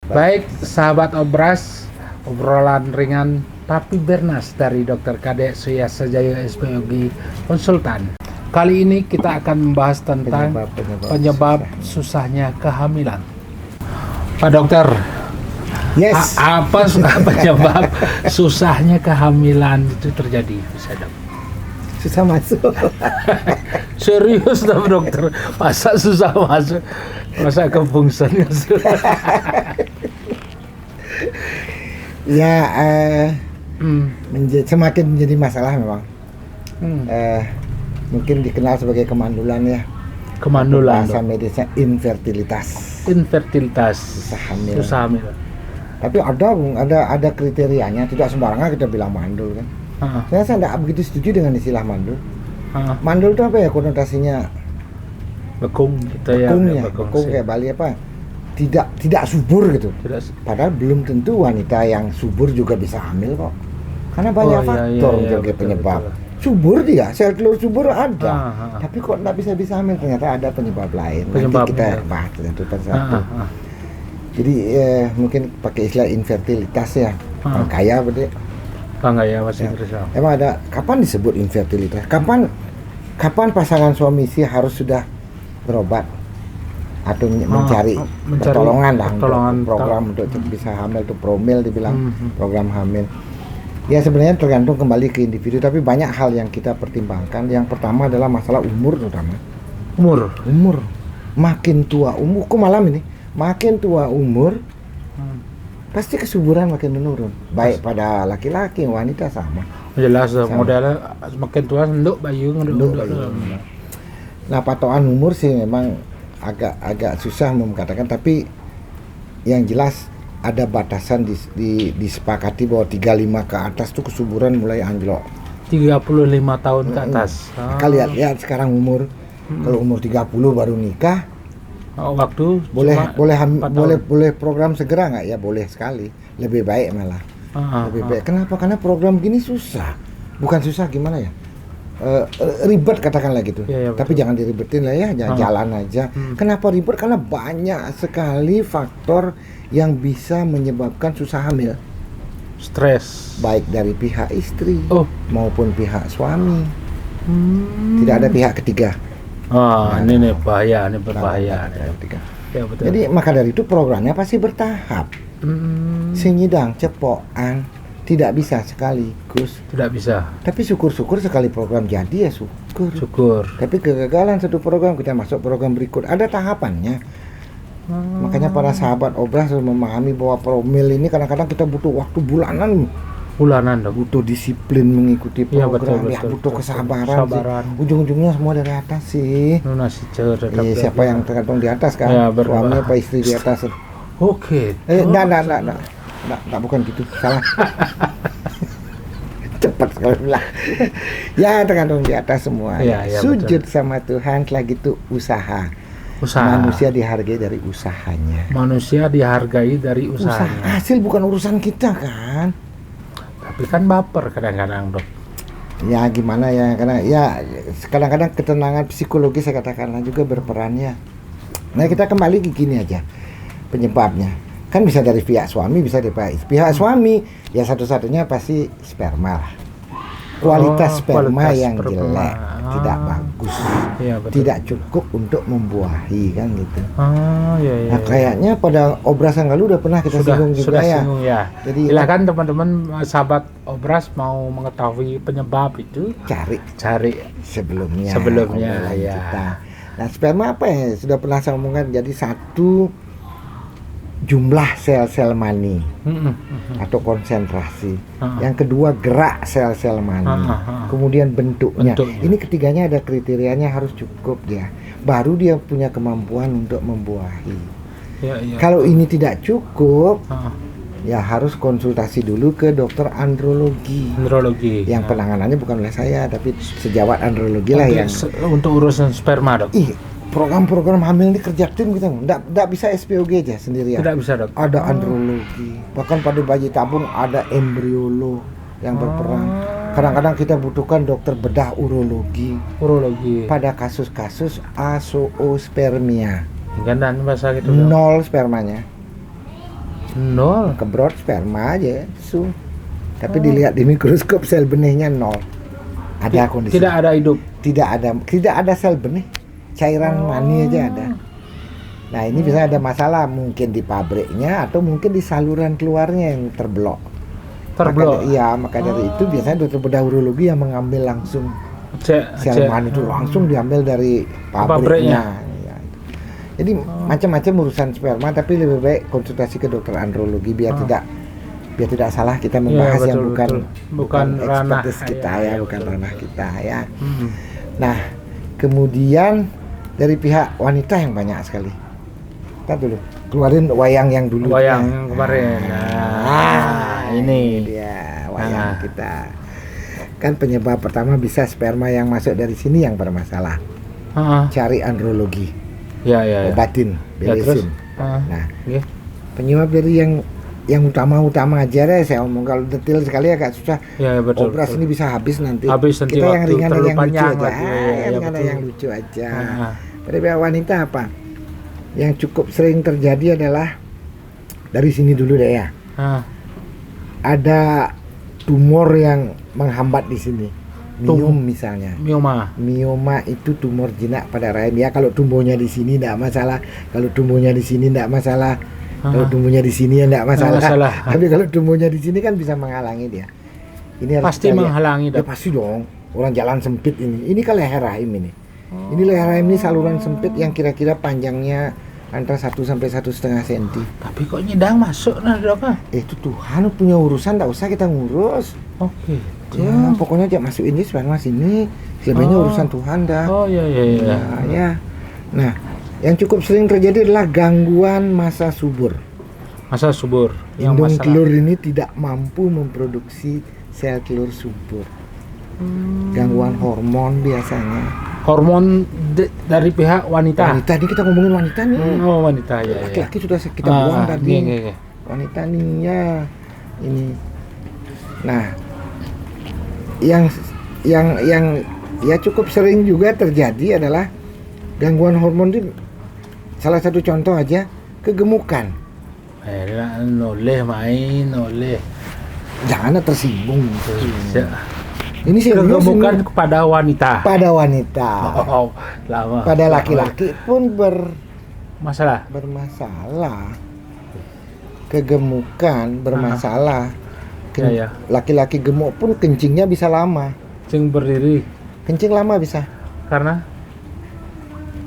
Baik, sahabat Obras, obrolan ringan Papi Bernas dari Dr. Kadek Suyasajaya SPOG Konsultan. Kali ini kita akan membahas tentang penyebab susahnya kehamilan. Pak Dokter, Yes. apa penyebab susahnya kehamilan itu terjadi? Susah masuk. Serius dong dokter, masa susah masuk, masa kebungsan Ya, semakin menjadi masalah memang. Mungkin dikenal sebagai kemandulan ya. Kemandulan. Bahasa medisnya infertilitas. Infertilitas. Susah hamil. Tapi ada kriterianya, tidak sembarangan kita bilang mandul kan. Saya tidak begitu setuju dengan istilah mandul. Mandul itu apa ya konotasinya? Bekung gitu ya. Bekung kayak Bali apa? Tidak subur gitu. Padahal belum tentu wanita yang subur juga bisa hamil kok. Karena banyak faktor sebagai penyebab. Betul. Subur dia, sel telur subur ada. Tapi kok tidak bisa hamil, ternyata ada penyebab lain. Nanti kita bahas satu persatu. Jadi mungkin pakai istilah infertilitas ya. Kaya berarti. Kaya masih Inggris. Emang ada kapan disebut infertilitas? Kapan pasangan suami istri harus sudah berobat atau mencari pertolongan lah untuk program untuk bisa hamil, itu promil dibilang program hamil. Ya sebenarnya tergantung kembali ke individu, tapi banyak hal yang kita pertimbangkan. Yang pertama adalah masalah umur terutama. Umur. Makin tua umur, makin tua umur pasti kesuburan makin menurun. Baik pada laki-laki, wanita sama. Jelas modelnya makin tua nduk bayu. Nah, patokan umur sih memang agak susah mengatakan, tapi yang jelas ada batasan disepakati bahwa 35 ke atas tuh kesuburan mulai anjlok. 35 tahun ke atas. Kita lihat sekarang umur. Kalau umur 30 baru nikah. Waktu boleh program segera nggak ya? Boleh sekali. Lebih baik malah. Lebih baik. Kenapa? Karena program gini susah. Bukan susah gimana ya? Ribet katakanlah gitu. Tapi jangan diribetin lah ya, jalan aja. Kenapa ribet? Karena banyak sekali faktor yang bisa menyebabkan susah hamil. Stres. Baik dari pihak istri maupun pihak suami. Tidak ada pihak ketiga. Ini bahaya, ini berbahaya. Ya, betul. Jadi maka dari itu programnya pasti bertahap. Senyidang, cepokan, tidak bisa sekaligus. Tidak bisa. Tapi syukur-syukur sekali program jadi ya syukur. Tapi kegagalan satu program, kita masuk program berikut. Ada tahapannya. Makanya para sahabat Obras harus memahami bahwa promil ini kadang-kadang kita butuh waktu bulanan butuh disiplin mengikuti program, butuh kesabaran. Ujung-ujungnya semua dari atas sih. Siapa yang tergantung di atas kan? Suami apa istri di atas? Oke. Enggak, bukan gitu, salah. Cepat sekali bilang. Ya tergantung di atas semua. Sujud betul. Sama Tuhan, setelah gitu usaha. Manusia dihargai dari usahanya. Hasil bukan urusan kita kan. Tapi kan baper kadang-kadang dok. Ya gimana ya, karena ya kadang-kadang ketenangan psikologis saya katakanlah juga berperan ya. Nah kita kembali ke gini aja penyebabnya. Kan bisa dari pihak suami, bisa dari pihak suami. Ya satu-satunya pasti sperma lah. Kualitas sperma yang jelek, tidak bagus, tidak cukup untuk membuahi kan gitu. Nah kayaknya pada Obras yang lalu udah pernah kita singgung juga ya. Jadi silakan teman-teman sahabat Obras mau mengetahui penyebab itu cari sebelumnya ya. Nah sperma apa ya sudah pernah saya omongkan, jadi satu jumlah sel-sel mani atau konsentrasi. Yang kedua gerak sel-sel mani. Kemudian bentuknya. Ini ketiganya ada kriterianya, harus cukup dia. Baru dia punya kemampuan untuk membuahi. Kalau ini tidak cukup, ya harus konsultasi dulu ke dokter andrologi. Yang penanganannya bukan oleh saya, tapi sejawat andrologi lah yang untuk urusan sperma dok. Program-program hamil ini kerja tim kita nggak bisa SPOG aja sendirian. Tidak bisa dok. Ada andrologi, bahkan pada bayi tabung ada embryolog yang berperan. Kadang-kadang kita butuhkan dokter bedah urologi. Pada kasus-kasus azoospermia. Gandaan bahasa gitu. Nol spermanya. Nol. Kebrot sperma aja, tapi dilihat di mikroskop sel benihnya nol. Ada kondisi. Tidak ada hidup. Tidak ada sel benih, cairan mani aja ada. Nah ini bisa ada masalah mungkin di pabriknya atau mungkin di saluran keluarnya yang terblok. Maka dari itu biasanya dokter bedah urologi yang mengambil langsung sel mani itu langsung diambil dari pabriknya. Ya. Jadi macam-macam urusan sperma, tapi lebih baik konsultasi ke dokter andrologi biar tidak salah kita membahas yang bukan ranah kita bukan ranah kita ya. Nah kemudian dari pihak wanita yang banyak sekali. Kita dulu keluarin wayang yang dulu. Wayang yang kemarin. Ini dia wayang kita. Kan penyebab pertama bisa sperma yang masuk dari sini yang bermasalah. Cari andrologi. Obatin, beresin. Nah, penyebab dari yang utama aja deh saya omong, kalau detail sekali agak susah. Operasi ini bisa habis nanti. Kita yang ringan yang lucu aja. Yang lucu aja. Dari pihak wanita apa? Yang cukup sering terjadi adalah dari sini dulu deh ya. Ada tumor yang menghambat di sini. Misalnya. Mioma itu tumor jinak pada rahim. Ya kalau tumbuhnya di sini tidak masalah. Kalau tumbuhnya di sini tidak masalah. Kalau tumbuhnya di sini tidak masalah. Tapi kalau tumbuhnya di sini kan bisa menghalangi dia. Ini pasti menghalangi. Ya pasti dong. Orang jalan sempit ini. Ini kan leher rahim ini. Ini leher rahim ini saluran sempit yang kira-kira panjangnya antara 1 sampai 1,5 cm. Tapi kok nyedang masuk nah dok? Itu Tuhan punya urusan, tidak usah kita ngurus. Oke. Ya, pokoknya aja masukin ini sperma sini. Selebihnya urusan Tuhan dah. Ya. Nah, yang cukup sering terjadi adalah gangguan masa subur. Indung telur ini tidak mampu memproduksi sel telur subur. Gangguan hormon biasanya. Hormon dari pihak wanita. Wanita ini kita ngomongin wanita nih. Wanita ya. Laki-laki sudah kita buang tadi. Wanita nih ya. Ini. Nah, yang ya cukup sering juga terjadi adalah gangguan hormon itu. Salah satu contoh aja kegemukan. Noleh. Jangan tersinggung. Ini sih kegemukan kepada wanita. Lama. Pada laki-laki pun bermasalah. Kegemukan bermasalah. Laki-laki gemuk pun kencingnya bisa lama. Kencing berdiri. Kencing lama bisa. Karena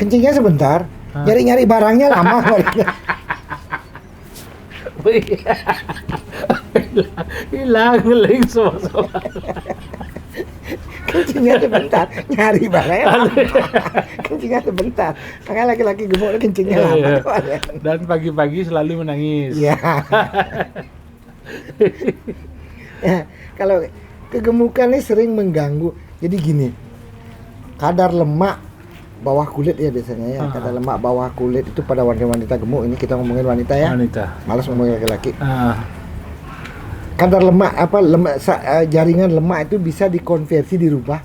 kencingnya sebentar, nyari-nyari barangnya lama. Hilang semua. Kencingnya sebentar, nyari barangnya lama. Kencingnya sebentar, makanya laki-laki gemuk kencingnya lama. Dan pagi-pagi selalu menangis. Ya, kalau kegemukan ini sering mengganggu. Jadi gini, kadar lemak bawah kulit ya biasanya ya. Kadar lemak bawah kulit itu pada wanita gemuk, ini kita ngomongin wanita ya. Malas ngomongin laki-laki. Kadar lemak jaringan lemak itu bisa dikonversi, dirubah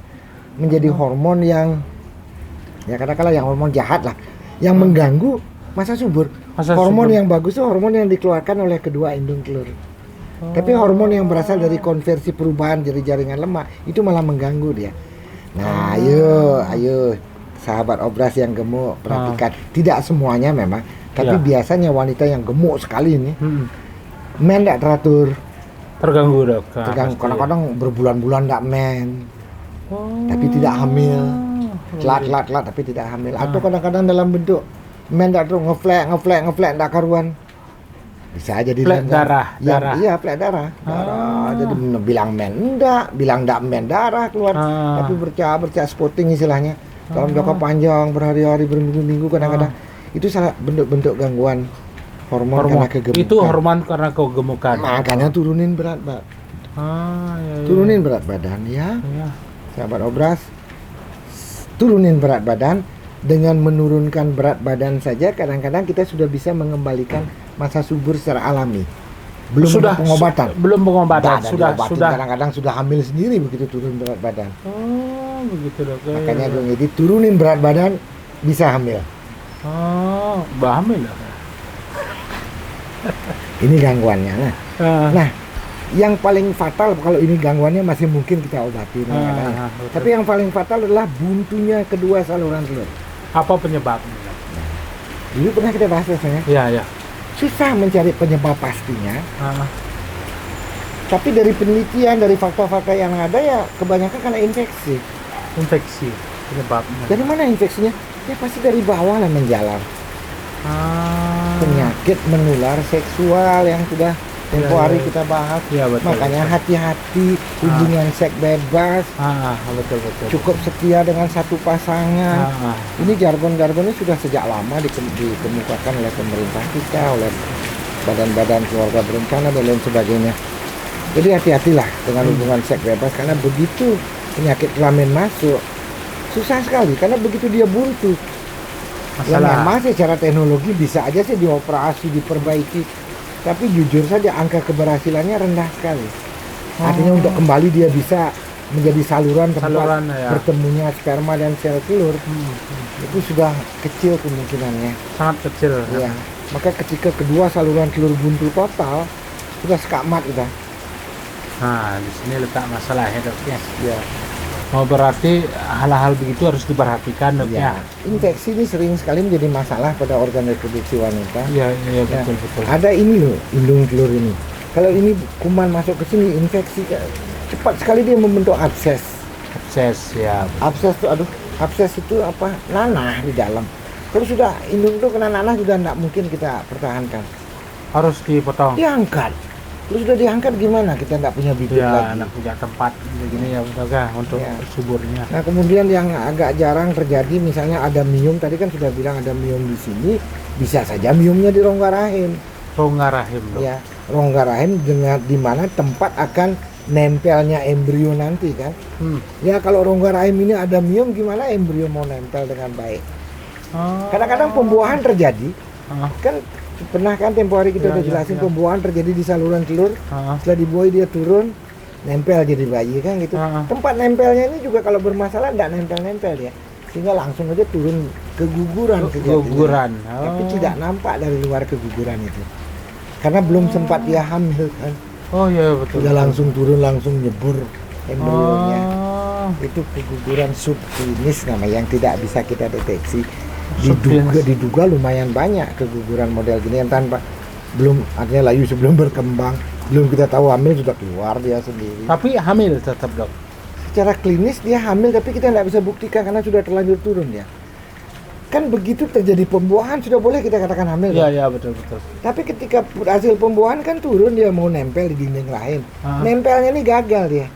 menjadi hormon yang ya katakanlah yang hormon jahat lah, yang mengganggu masa subur. Hormon yang bagus itu hormon yang dikeluarkan oleh kedua indung telur. Tapi hormon yang berasal dari konversi perubahan dari jaringan lemak itu malah mengganggu dia. Nah, ayo sahabat obras yang gemuk perhatikan. Tidak semuanya memang, tapi biasanya wanita yang gemuk sekali ini men tidak teratur. Terganggu dok. Kadang-kadang berbulan-bulan tidak men, tapi tidak hamil. Telat tapi tidak hamil. Atau kadang-kadang dalam bentuk men tidak teratur, ngeflek tidak karuan. Bisa jadi darah. Iya, flek darah. Jadi bilang men enggak, bilang enggak men darah keluar. Tapi bercak spotting istilahnya. Dalam jangka panjang, berhari-hari, berminggu-minggu kadang-kadang. Itu salah bentuk-bentuk gangguan hormon karena kegemukan. Itu hormon karena kegemukan. Makanya turunin berat badan. Turunin berat badan ya. Sahabat obras, turunin berat badan. Dengan menurunkan berat badan saja kadang-kadang kita sudah bisa mengembalikan masa subur secara alami. Belum pengobatan. Sudah kadang-kadang sudah hamil sendiri begitu turun berat badan. Begitu dok. Makanya dong, jadi turunin berat badan bisa hamil. Hamil lah. Ini gangguannya. Nah, yang paling fatal kalau ini gangguannya masih mungkin kita obati. Tapi yang paling fatal adalah buntunya kedua saluran telur. Apa penyebabnya? Dulu pernah kita bahas rasanya. Iya. Susah mencari penyebab pastinya. Tapi dari penelitian, dari fakta-fakta yang ada ya kebanyakan karena infeksi. Infeksi penyebabnya. Dari mana infeksinya? Ya pasti dari bawah lah menjalar. Penyakit menular seksual yang sudah tempo hari kita bahas. Ya, betul, makanya betul. hati-hati hubungan seks bebas. Betul. Cukup setia dengan satu pasangan. Ini jargon-jargonnya sudah sejak lama dikemukakan oleh pemerintah kita, oleh badan-badan keluarga berencana dan lain sebagainya. Jadi hati-hatilah dengan hubungan seks bebas, karena begitu penyakit kelamin masuk susah sekali, karena begitu dia buntu. Yang memang secara teknologi bisa aja sih dioperasi, diperbaiki, tapi jujur saja angka keberhasilannya rendah sekali. Artinya untuk kembali dia bisa menjadi saluran tempat bertemunya sperma dan sel telur, itu sudah kecil kemungkinannya. Sangat kecil. Ya. Maka ketika kedua saluran telur buntu total, sudah sekamat udah. Nah, di sini letak masalahnya, Dok. Ya. Oh, berarti hal-hal begitu harus diperhatikan, Dok. Ya. Infeksi ini sering sekali menjadi masalah pada organ reproduksi wanita. Iya, betul. Ada ini loh, indung telur ini. Kalau ini kuman masuk ke sini, infeksi cepat sekali dia membentuk abses. Abses itu apa? Nanah di dalam. Kalau sudah indung itu kena nanah, sudah tidak mungkin kita pertahankan. Harus dipotong. Diangkat. Terus sudah diangkat gimana? Kita tidak punya bibit lagi. Tidak punya tempat begini ya, untuk suburnya. Nah, kemudian yang agak jarang terjadi, misalnya ada miom, tadi kan sudah bilang ada miom di sini, bisa saja miomnya di rongga rahim. Rongga rahim, Dok. Ya, rongga rahim dengan di mana tempat akan nempelnya embrio nanti kan. Ya, kalau rongga rahim ini ada miom, gimana embrio mau nempel dengan baik? Kadang-kadang pembuahan terjadi. Kan pernah kan tempo hari kita udah jelasin pembuahan terjadi di saluran telur. Setelah dibuai dia turun, nempel jadi bayi kan gitu. Tempat nempelnya ini juga kalau bermasalah tidak nempel-nempel ya, sehingga langsung aja turun keguguran. Tapi tidak nampak dari luar keguguran itu, karena belum sempat dia hamil kan. Betul. Sudah langsung turun, langsung nyebur embrionya. Itu keguguran subklinis namanya, yang tidak bisa kita deteksi. Diduga lumayan banyak keguguran model gini yang tanpa artinya layu sebelum berkembang, belum kita tahu hamil sudah keluar dia sendiri. Tapi hamil tetap, Dok. Secara klinis dia hamil, tapi kita tidak bisa buktikan karena sudah terlanjur turun ya. Kan begitu terjadi pembuahan sudah boleh kita katakan hamil. Iya, betul. Tapi ketika hasil pembuahan kan turun, dia mau nempel di dinding rahim. Nempelnya ini gagal dia.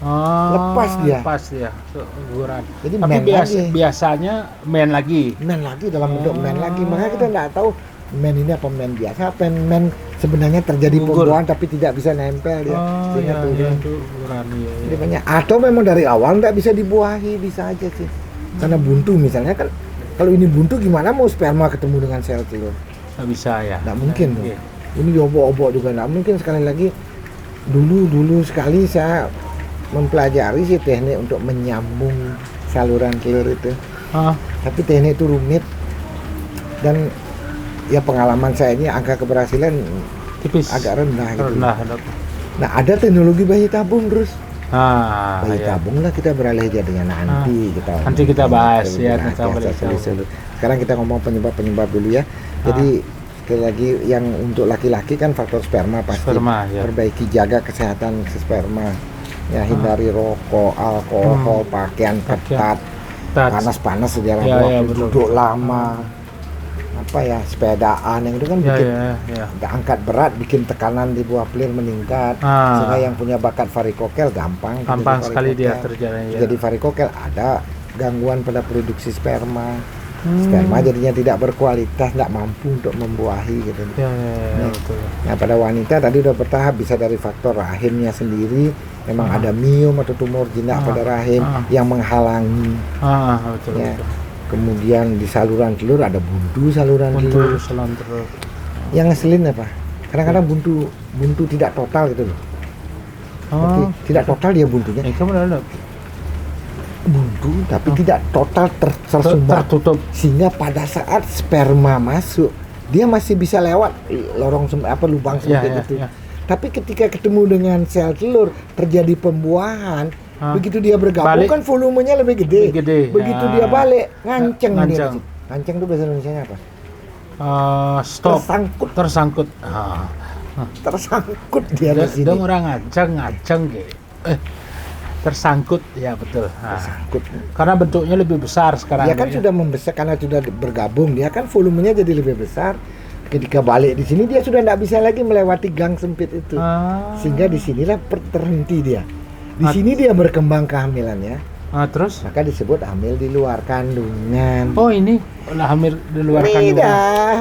Lepas dia keguguran. Jadi tapi biasanya men lagi dalam bentuk men lagi. Makanya kita tidak tahu men ini apa men biasa, apa men sebenarnya terjadi pembuahan tapi tidak bisa nempel dia, sehingga turun. Jadi banyak. Atau memang dari awal tidak bisa dibuahi, bisa aja sih. Karena buntu misalnya kan, kalau ini buntu gimana mau sperma ketemu dengan sel telur? Nggak bisa ya. Nggak mungkin tuh. Ini diobok-obok juga nggak mungkin. Sekali lagi, dulu sekali saya mempelajari sih teknik untuk menyambung saluran telur itu. Tapi teknik itu rumit, dan ya pengalaman saya ini angka keberhasilan tipis, agak rendah gitu. Dok. Nah, ada teknologi bayi tabung terus. Bayi iya. tabung lah kita beralih jadinya nanti kita bahas ya tentang sekarang kita ngomong penyebab dulu ya. Jadi sekali lagi, yang untuk laki-laki kan faktor sperma pasti perbaiki, jaga kesehatan sperma ya, hindari rokok, alkohol, pakaian ketat, panas-panas sejarah waktu, duduk lama, sepedaan, yang itu kan bikin angkat berat, bikin tekanan di buah pelir meningkat, sehingga yang punya bakat varikokel gampang sekali dia terjadi. Jadi varikokel, ada gangguan pada produksi sperma. Sperma jadinya tidak berkualitas, tidak mampu untuk membuahi gitu. Betul. Nah, pada wanita tadi udah bertahap, bisa dari faktor rahimnya sendiri, memang ada miom atau tumor jinak pada rahim yang menghalangi. Betul. Kemudian di saluran telur ada buntu saluran telur. Yang ngeselin apa? Kadang-kadang buntu tidak total gitu loh. Tidak total dia buntunya. Buntu tapi tidak total tersumbat, tertutup, sehingga pada saat sperma masuk dia masih bisa lewat lorong lubang sempit itu. Tapi ketika ketemu dengan sel telur terjadi pembuahan, begitu dia bergabung balik, kan volumenya lebih gede. Begitu dia balik nganceng. Dia. Nganceng itu bahasa Indonesianya apa? Stop. Tersangkut. Tersangkut dia di sini. Dong orang ngaceng gitu. Tersangkut, ya betul. Tersangkut. Karena bentuknya lebih besar sekarang. Dia kan sudah membesar karena sudah bergabung. Dia kan volumenya jadi lebih besar. Ketika balik di sini dia sudah tidak bisa lagi melewati gang sempit itu. Sehingga di sinilah terhenti dia. Di sini dia berkembang kehamilannya. Terus? Maka disebut hamil di luar kandungan. Oh ini hamil di luar kandungan.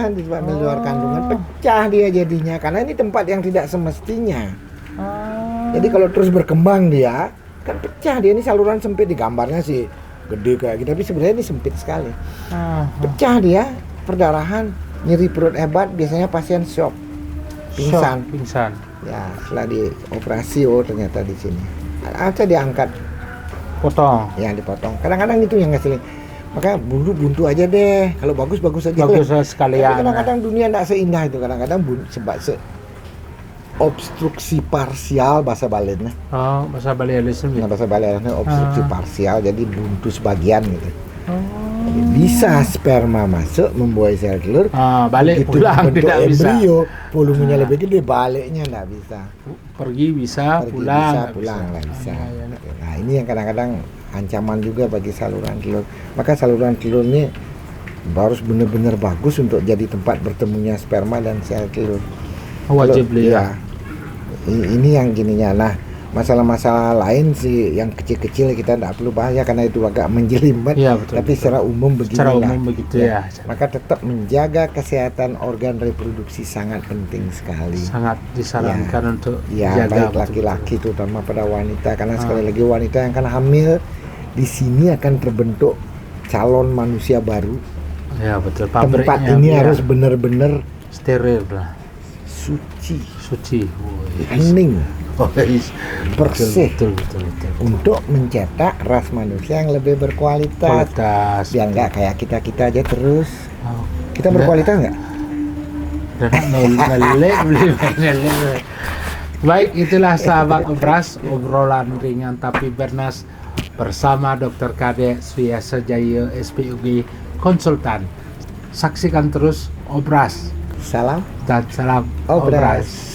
Hamil di luar kandungan pecah dia jadinya karena ini tempat yang tidak semestinya. Jadi kalau terus berkembang dia kan pecah dia, ini saluran sempit, di gambarnya sih gede kayak gitu tapi sebenarnya ini sempit sekali. Pecah dia, perdarahan, nyeri perut hebat, biasanya pasien shock, pingsan. Ya setelah dioperasi ternyata di sini aja diangkat, potong, ya dipotong. Kadang-kadang itu yang ngeselin, maka buntu aja deh, kalau bagus aja. Bagus sekalian. Kadang-kadang dunia tidak seindah itu, kadang-kadang obstruksi parsial bahasa Balennya. Bahasa Balearisme. Bahasa Balearisme obstruksi parsial, jadi buntu sebagian gitu. Jadi bisa sperma masuk membuai sel telur, balik pulang tidak embrio, volumenya lebih gede, baliknya tidak bisa. Pergi bisa, pulang nggak bisa. Nah ini yang kadang-kadang ancaman juga bagi saluran telur. Maka saluran telur ini harus benar-benar bagus untuk jadi tempat bertemunya sperma dan sel telur. Wajib ya. Ini yang gininya. Nah, masalah-masalah lain sih yang kecil-kecil kita tidak perlu bahas ya karena itu agak menjelimet. Ya, betul, tapi secara umum begitu ya. Maka tetap menjaga kesehatan organ reproduksi sangat penting sekali. Sangat disarankan untuk jaga baik laki-laki terutama pada wanita karena sekali lagi wanita yang akan hamil di sini akan terbentuk calon manusia baru. Ya betul. Tempat ini harus benar-benar steril lah. Suci. Hening. Bersih. Betul. Untuk mencetak ras manusia yang lebih berkualitas. Biar nggak kayak kita aja terus. Kita berkualitas nggak? Baik, itulah sahabat Obras, obrolan ringan tapi bernas bersama Dr. Kade Suyasa Jaya SPUG Konsultan. Saksikan terus Obras. Salam dan salam Obras.